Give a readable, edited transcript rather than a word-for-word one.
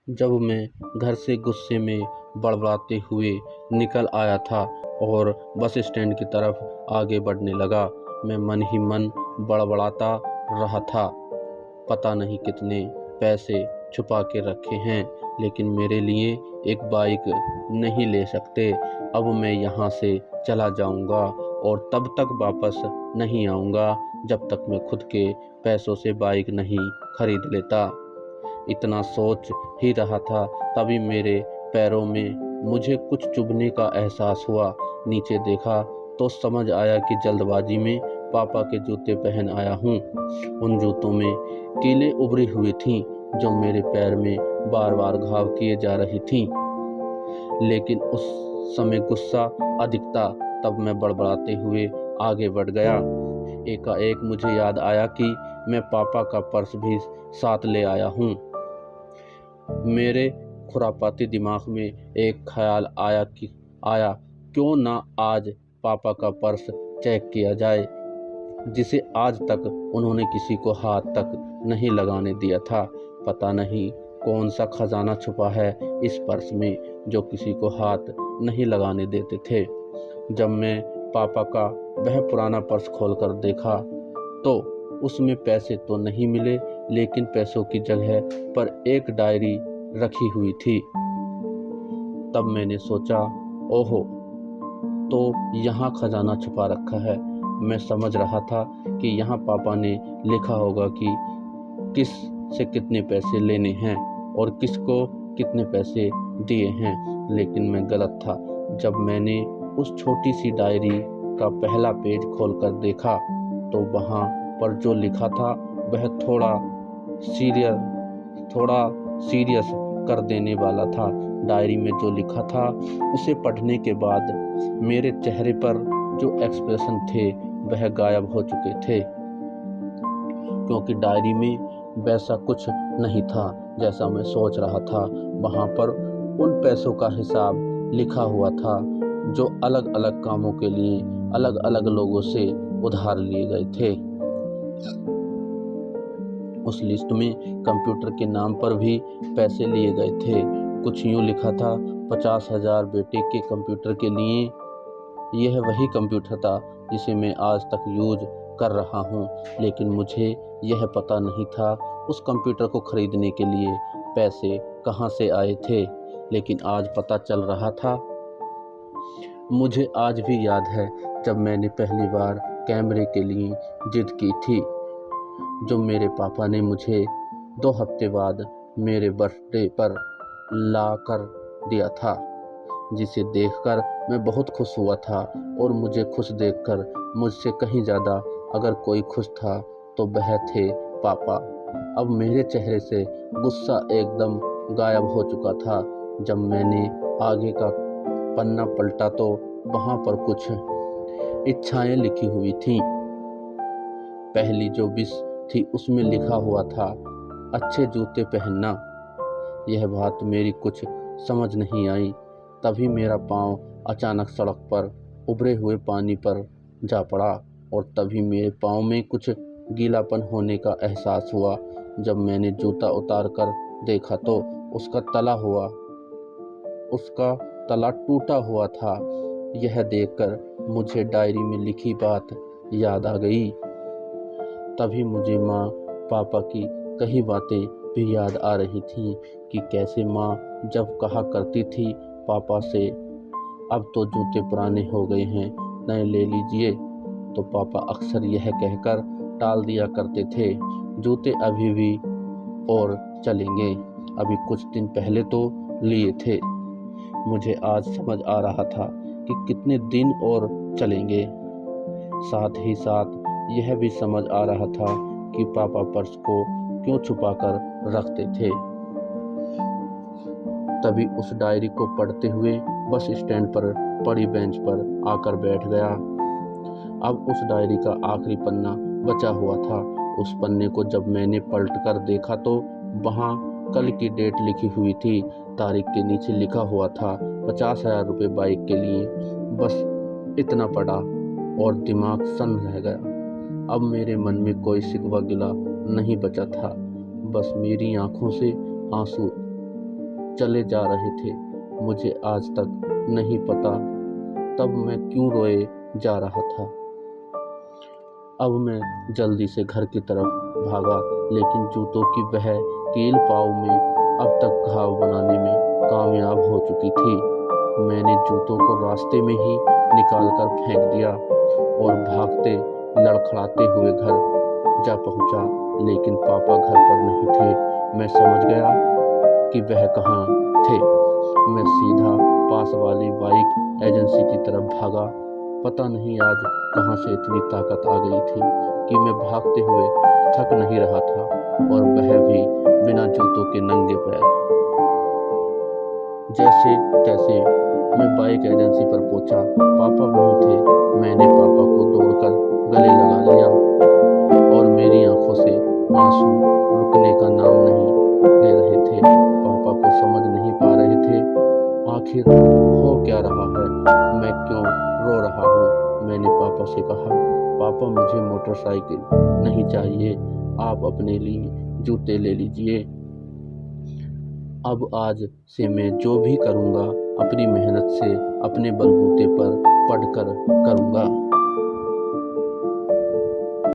जब मैं घर से गुस्से में बड़बड़ाते हुए निकल आया था और बस स्टैंड की तरफ आगे बढ़ने लगा, मैं मन ही मन बड़बड़ाता रहा था। पता नहीं कितने पैसे छुपा के रखे हैं, लेकिन मेरे लिए एक बाइक नहीं ले सकते। अब मैं यहाँ से चला जाऊँगा और तब तक वापस नहीं आऊँगा जब तक मैं खुद के पैसों से बाइक नहीं खरीद लेता। इतना सोच ही रहा था, तभी मेरे पैरों में मुझे कुछ चुभने का एहसास हुआ। नीचे देखा तो समझ आया कि जल्दबाजी में पापा के जूते पहन आया हूँ। उन जूतों में कीलें उभरी हुई थीं, जो मेरे पैर में बार बार घाव किए जा रही थीं। लेकिन उस समय गुस्सा अधिक था। तब मैं बड़बड़ाते हुए आगे बढ़ गया। एकाएक मुझे याद आया कि मैं पापा का पर्स भी साथ ले आया हूँ। मेरे खुरापाती दिमाग में एक ख्याल आया, क्यों ना आज पापा का पर्स चेक किया जाए, जिसे आज तक उन्होंने किसी को हाथ तक नहीं लगाने दिया था। पता नहीं कौन सा खजाना छुपा है इस पर्स में, जो किसी को हाथ नहीं लगाने देते थे। जब मैं पापा का वह पुराना पर्स खोलकर देखा तो उसमें पैसे तो नहीं मिले, लेकिन पैसों की जगह पर एक डायरी रखी हुई थी। तब मैंने सोचा, ओहो, तो यहाँ खजाना छुपा रखा है। मैं समझ रहा था कि यहाँ पापा ने लिखा होगा कि किस से कितने पैसे लेने हैं और किसको कितने पैसे दिए हैं, लेकिन मैं गलत था। जब मैंने उस छोटी सी डायरी का पहला पेज खोलकर देखा तो वहाँ पर जो लिखा था वह थोड़ा सीरियस कर देने वाला था। डायरी में जो लिखा था उसे पढ़ने के बाद मेरे चेहरे पर जो एक्सप्रेशन थे वह गायब हो चुके थे, क्योंकि डायरी में वैसा कुछ नहीं था जैसा मैं सोच रहा था। वहाँ पर उन पैसों का हिसाब लिखा हुआ था जो अलग अलग कामों के लिए अलग अलग लोगों से उधार लिए गए थे। उस लिस्ट में कंप्यूटर के नाम पर भी पैसे लिए गए थे। कुछ यूँ लिखा था, 50,000 बेटे के कंप्यूटर के लिए। यह वही कंप्यूटर था जिसे मैं आज तक यूज कर रहा हूँ, लेकिन मुझे यह पता नहीं था उस कंप्यूटर को खरीदने के लिए पैसे कहाँ से आए थे। लेकिन आज पता चल रहा था। मुझे आज भी याद है जब मैंने पहली बार कैमरे के लिए जिद की थी, जो मेरे पापा ने मुझे 2 हफ्ते बाद मेरे बर्थडे पर ला कर दिया था, जिसे देखकर मैं बहुत खुश हुआ था। और मुझे खुश देखकर मुझसे कहीं ज़्यादा अगर कोई खुश था तो वह थे पापा। अब मेरे चेहरे से गुस्सा एकदम गायब हो चुका था। जब मैंने आगे का पन्ना पलटा तो वहाँ पर कुछ इच्छाएं लिखी हुई थीं। पहली जो विश थी उसमें लिखा हुआ था, अच्छे जूते पहनना। यह बात मेरी कुछ समझ नहीं आई। तभी मेरा पाँव अचानक सड़क पर उभरे हुए पानी पर जा पड़ा और तभी मेरे पाँव में कुछ गीलापन होने का एहसास हुआ। जब मैंने जूता उतार कर देखा तो उसका तला टूटा हुआ था। यह देखकर मुझे डायरी में लिखी बात याद आ गई। तभी मुझे माँ पापा की कई बातें भी याद आ रही थीं कि कैसे माँ जब कहा करती थी पापा से, अब तो जूते पुराने हो गए हैं, नए ले लीजिए, तो पापा अक्सर यह कहकर टाल दिया करते थे, जूते अभी भी और चलेंगे, अभी कुछ दिन पहले तो लिए थे। मुझे आज समझ आ रहा था कि कितने दिन और चलेंगे। साथ ही साथ यह भी समझ आ रहा था कि पापा पर्स को क्यों छुपा कर रखते थे। तभी उस डायरी को पढ़ते हुए बस स्टैंड पर पड़ी बेंच पर आकर बैठ गया। अब उस डायरी का आखिरी पन्ना बचा हुआ था। उस पन्ने को जब मैंने पलट कर देखा तो वहाँ कल की डेट लिखी हुई थी। तारीख के नीचे लिखा हुआ था 50,000 रुपये बाइक के लिए। बस इतना पढ़ा और दिमाग सन्न रह गया। अब मेरे मन में कोई शिकवा गिला नहीं बचा था, बस मेरी आंखों से आंसू। चले जा रहे थे। मुझे आज तक नहीं पता तब मैं क्यों रोए जा रहा था। अब मैं जल्दी से घर की तरफ भागा, लेकिन जूतों की वह कील पाँव में अब तक घाव बनाने में कामयाब हो चुकी थी। मैंने जूतों को रास्ते में ही निकालकर फेंक दिया और भागते लड़खड़ाते हुए घर जा पहुंचा, लेकिन पापा घर पर नहीं थे। मैं समझ गया कि वह कहाँ थे। मैं सीधा पास वाली बाइक एजेंसी की तरफ भागा। पता नहीं आज कहाँ से इतनी ताकत आ गई थी कि मैं भागते हुए थक नहीं रहा था, और वह भी बिना जूतों के नंगे पैर। जैसे तैसे मैं बाइक एजेंसी पर पहुंचा। पापा वहीं थे। मैंने पापा को दौड़कर गले लगा लिया और मेरी आंखों से आंसू रुकने का नाम नहीं ले रहे थे। पापा को समझ नहीं पा रहे थे आखिर हो क्या रहा है, मैं क्यों रो रहा हूँ। मैंने पापा से कहा, पापा मुझे मोटरसाइकिल नहीं चाहिए, आप अपने लिए जूते ले लीजिए। अब आज से मैं जो भी करूँगा अपनी मेहनत से अपने बलबूते पर पढ़कर करूँगा।